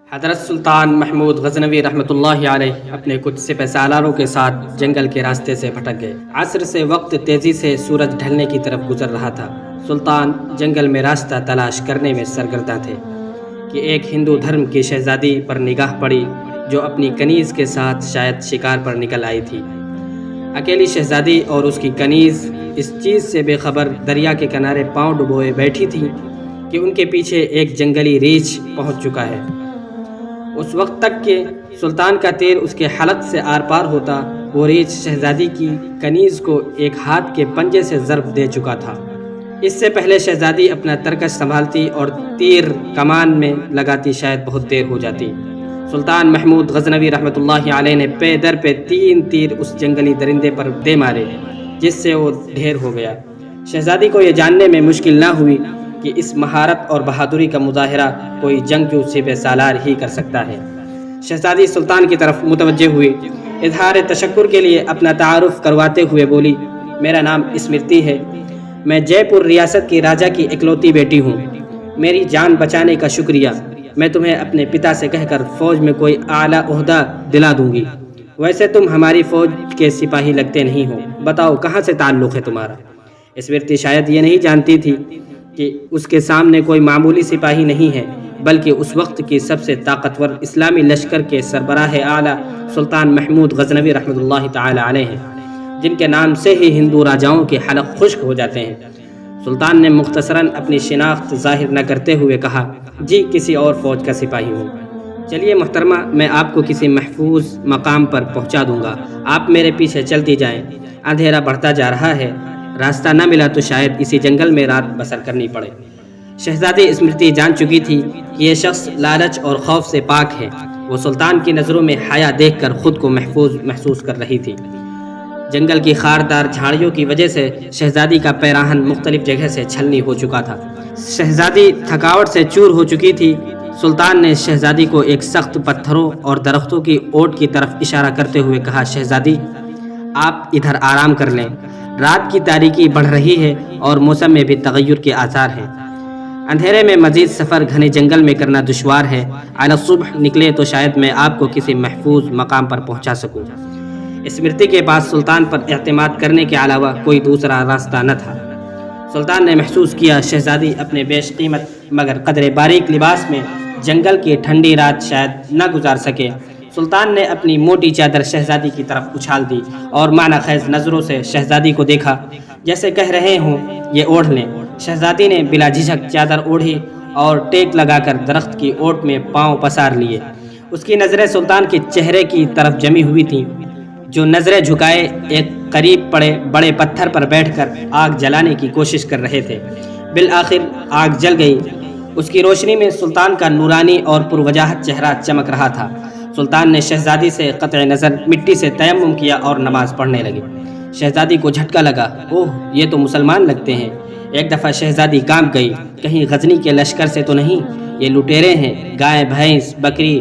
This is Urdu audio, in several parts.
حضرت سلطان محمود غزنوی رحمۃ اللہ علیہ اپنے کچھ سپہ سالاروں کے ساتھ جنگل کے راستے سے بھٹک گئے۔ عصر سے وقت تیزی سے سورج ڈھلنے کی طرف گزر رہا تھا۔ سلطان جنگل میں راستہ تلاش کرنے میں سرگرداں تھے کہ ایک ہندو دھرم کی شہزادی پر نگاہ پڑی جو اپنی کنیز کے ساتھ شاید شکار پر نکل آئی تھی۔ اکیلی شہزادی اور اس کی کنیز اس چیز سے بے خبر دریا کے کنارے پاؤں ڈبوئے بیٹھی تھی کہ ان کے پیچھے ایک جنگلی ریچھ پہنچ چکا ہے۔ اس وقت تک کہ سلطان کا تیر اس کے حلق سے آر پار ہوتا، وہ ریچھ شہزادی کی کنیز کو ایک ہاتھ کے پنجے سے ضرب دے چکا تھا۔ اس سے پہلے شہزادی اپنا ترکش سنبھالتی اور تیر کمان میں لگاتی شاید بہت دیر ہو جاتی۔ سلطان محمود غزنوی رحمۃ اللہ علیہ نے پے در پہ 3 تیر اس جنگلی درندے پر دے مارے، جس سے وہ ڈھیر ہو گیا۔ شہزادی کو یہ جاننے میں مشکل نہ ہوئی کہ اس مہارت اور بہادری کا مظاہرہ کوئی جنگجو سپہ سالار ہی کر سکتا ہے۔ شہزادی سلطان کی طرف متوجہ ہوئی، اظہار تشکر کے لیے اپنا تعارف کرواتے ہوئے بولی، میرا نام اسمرتی ہے، میں جے پور ریاست کی راجا کی اکلوتی بیٹی ہوں۔ میری جان بچانے کا شکریہ، میں تمہیں اپنے پتا سے کہہ کر فوج میں کوئی اعلیٰ عہدہ دلا دوں گی۔ ویسے تم ہماری فوج کے سپاہی لگتے نہیں ہو، بتاؤ کہاں سے تعلق ہے تمہارا؟ اسمرتی شاید یہ نہیں جانتی تھی کہ اس کے سامنے کوئی معمولی سپاہی نہیں ہے، بلکہ اس وقت کی سب سے طاقتور اسلامی لشکر کے سربراہ اعلیٰ سلطان محمود غزنوی رحمۃ اللہ تعالی علیہ ہیں، جن کے نام سے ہی ہندو راجاؤں کے حلق خشک ہو جاتے ہیں۔ سلطان نے مختصراً اپنی شناخت ظاہر نہ کرتے ہوئے کہا، جی کسی اور فوج کا سپاہی ہوں۔ چلیے محترمہ، میں آپ کو کسی محفوظ مقام پر پہنچا دوں گا، آپ میرے پیچھے چلتی جائیں، اندھیرا بڑھتا جا رہا ہے، راستہ نہ ملا تو شاید اسی جنگل میں رات بسر کرنی پڑے۔ شہزادی اسمرتی جان چکی تھی کہ یہ شخص لالچ اور خوف سے پاک ہے۔ وہ سلطان کی نظروں میں حیا دیکھ کر خود کو محفوظ محسوس کر رہی تھی۔ جنگل کی خاردار جھاڑیوں کی وجہ سے شہزادی کا پیراہن مختلف جگہ سے چھلنی ہو چکا تھا۔ شہزادی تھکاوٹ سے چور ہو چکی تھی۔ سلطان نے شہزادی کو ایک سخت پتھروں اور درختوں کی اوٹ کی طرف اشارہ کرتے ہوئے کہا، شہزادی آپ ادھر آرام کر لیں، رات کی تاریکی بڑھ رہی ہے اور موسم میں بھی تغیر کے آثار ہیں۔ اندھیرے میں مزید سفر گھنے جنگل میں کرنا دشوار ہے، علی صبح نکلے تو شاید میں آپ کو کسی محفوظ مقام پر پہنچا سکوں۔ اسمرتی کے پاس سلطان پر اعتماد کرنے کے علاوہ کوئی دوسرا راستہ نہ تھا۔ سلطان نے محسوس کیا شہزادی اپنے بیش قیمت مگر قدر باریک لباس میں جنگل کی ٹھنڈی رات شاید نہ گزار سکے۔ سلطان نے اپنی موٹی چادر شہزادی کی طرف اچھال دی اور معنی خیز نظروں سے شہزادی کو دیکھا، جیسے کہہ رہے ہوں یہ اوڑھ لیں۔ شہزادی نے بلا جھجک چادر اوڑھی اور ٹیک لگا کر درخت کی اوٹ میں پاؤں پسار لیے۔ اس کی نظریں سلطان کے چہرے کی طرف جمی ہوئی تھیں، جو نظریں جھکائے ایک قریب پڑے بڑے پتھر پر بیٹھ کر آگ جلانے کی کوشش کر رہے تھے۔ بالآخر آگ جل گئی۔ اس کی روشنی میں سلطان کا نورانی اور پروجاہت چہرہ چمک رہا تھا۔ سلطان نے شہزادی سے قطع نظر مٹی سے تیمم کیا اور نماز پڑھنے لگے۔ شہزادی کو جھٹکا لگا، اوہ یہ تو مسلمان لگتے ہیں۔ ایک دفعہ شہزادی کانپ گئی، کہیں غزنی کے لشکر سے تو نہیں؟ یہ لٹیرے ہیں، گائے بھینس بکری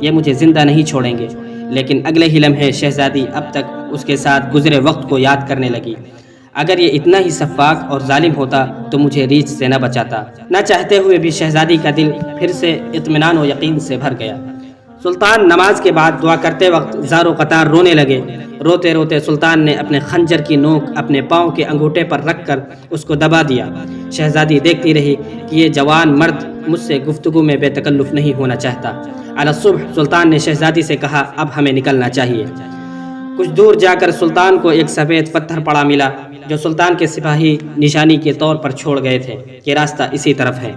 یہ مجھے زندہ نہیں چھوڑیں گے۔ لیکن اگلے ہی لمحے شہزادی اب تک اس کے ساتھ گزرے وقت کو یاد کرنے لگی۔ اگر یہ اتنا ہی سفاک اور ظالم ہوتا تو مجھے ریچھ سے نہ بچاتا۔ نہ چاہتے ہوئے بھی شہزادی کا دل پھر سے اطمینان و یقین سے بھر گیا۔ سلطان نماز کے بعد دعا کرتے وقت زار و قطار رونے لگے۔ روتے روتے سلطان نے اپنے خنجر کی نوک اپنے پاؤں کے انگوٹھے پر رکھ کر اس کو دبا دیا۔ شہزادی دیکھتی رہی کہ یہ جوان مرد مجھ سے گفتگو میں بے تکلف نہیں ہونا چاہتا۔ علی الصبح سلطان نے شہزادی سے کہا، اب ہمیں نکلنا چاہیے۔ کچھ دور جا کر سلطان کو ایک سفید پتھر پڑا ملا جو سلطان کے سپاہی نشانی کے طور پر چھوڑ گئے تھے کہ راستہ اسی طرف ہے۔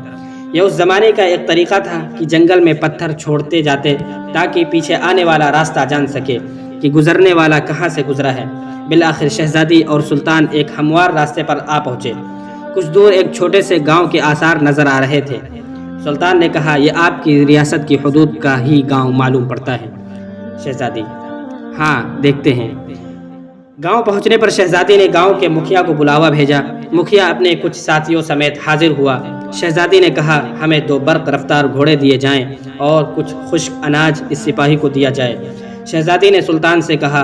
یہ اس زمانے کا ایک طریقہ تھا کہ جنگل میں پتھر چھوڑتے جاتے تاکہ پیچھے آنے والا راستہ جان سکے کہ گزرنے والا کہاں سے گزرا ہے۔ بالآخر شہزادی اور سلطان ایک ہموار راستے پر آ پہنچے۔ کچھ دور ایک چھوٹے سے گاؤں کے آثار نظر آ رہے تھے۔ سلطان نے کہا، یہ آپ کی ریاست کی حدود کا ہی گاؤں معلوم پڑتا ہے۔ شہزادی، ہاں دیکھتے ہیں۔ گاؤں پہنچنے پر شہزادی نے گاؤں کے مکھیا کو بلاوا بھیجا۔ مکھیا اپنے کچھ ساتھیوں سمیت حاضر ہوا۔ شہزادی نے کہا، ہمیں 2 برق رفتار گھوڑے دیے جائیں اور کچھ خشک اناج اس سپاہی کو دیا جائے۔ شہزادی نے سلطان سے کہا،